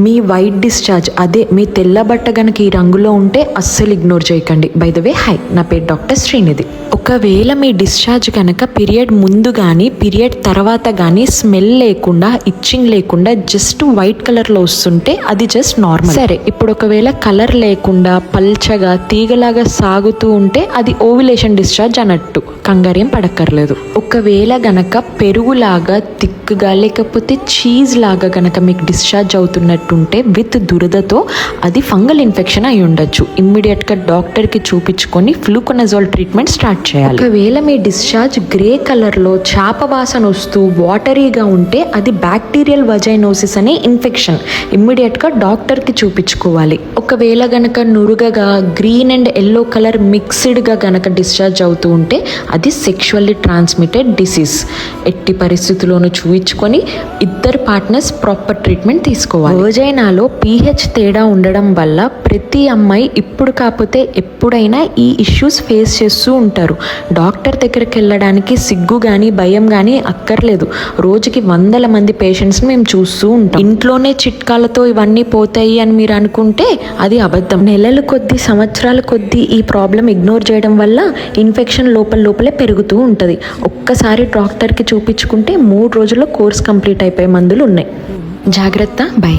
మీ white discharge, అదే మీ తెల్ల బట్ట గనక ఈ రంగులో ఉంటే అస్సలు ఇగ్నోర్ చేయకండి. బై ద వే, హై, నా పేరు డాక్టర్ శ్రీనిధి. ఒకవేళ మీ డిశ్చార్జ్ కనుక పీరియడ్ ముందు కానీ పీరియడ్ తర్వాత కానీ స్మెల్ లేకుండా, ఇచ్చింగ్ లేకుండా జస్ట్ వైట్ కలర్లో వస్తుంటే అది జస్ట్ నార్మల్. సరే, ఇప్పుడు ఒకవేళ కలర్ లేకుండా పల్చగా తీగలాగా సాగుతూ ఉంటే అది ఓవ్యులేషన్ డిశ్చార్జ్ అన్నట్టు. కంగారేం పడక్కర్లేదు. ఒకవేళ గనక పెరుగులాగా థిక్గా లేకపోతే చీజ్ లాగా గనక మీకు డిశ్చార్జ్ అవుతున్నట్టుంటే విత్ దురదతో అది ఫంగల్ ఇన్ఫెక్షన్ అయి ఉండొచ్చు. ఇమ్మీడియట్గా డాక్టర్కి చూపించుకొని ఫ్లూకొనజోల్ ట్రీట్మెంట్ స్టార్ట్ చేయాలి. ఒకవేళ మీ డిశ్చార్జ్ గ్రే కలర్లో చేప వాసన వస్తూ వాటరీగా ఉంటే అది బ్యాక్టీరియల్ వజైనోసిస్ అనే ఇన్ఫెక్షన్. ఇమ్మీడియట్గా డాక్టర్కి చూపించుకోవాలి. ఒకవేళ గనక నురుగగా గ్రీన్ అండ్ ఎల్లో కలర్ మిక్స్డ్గా గనక డిశ్చార్జ్ అవుతూ ఉంటే అది సెక్షువల్లీ ట్రాన్స్మిటెడ్ డిసీజ్. ఎట్టి పరిస్థితుల్లోనూ చూయించుకొని ఇద్దరు పార్ట్నర్స్ ప్రాపర్ ట్రీట్మెంట్ తీసుకోవాలి. వజైనాలో pH తేడా ఉండడం వల్ల ప్రతి అమ్మాయి ఇప్పుడు కాకపోతే ఎప్పుడైనా ఈ ఇష్యూస్ ఫేస్ చేస్తూ ఉంటారు. డాక్టర్ దగ్గరికి వెళ్ళడానికి సిగ్గు కానీ భయం కానీ అక్కర్లేదు. రోజుకి 100 మంది పేషెంట్స్ని మేము చూస్తూ ఉంటాం. ఇంట్లోనే చిట్కాలతో ఇవన్నీ పోతాయి అని మీరు అనుకుంటే అది అబద్ధం. నెలల కొద్దీ, సంవత్సరాల కొద్దీ ఈ ప్రాబ్లం ఇగ్నోర్ చేయడం వల్ల ఇన్ఫెక్షన్ లోపలే పెరుగుతూ ఉంటుంది. ఒక్కసారి డాక్టర్కి చూపించుకుంటే 3 రోజుల్లో కోర్స్ కంప్లీట్ అయిపోయే మందులు ఉన్నాయి. జాగ్రత్త. బై.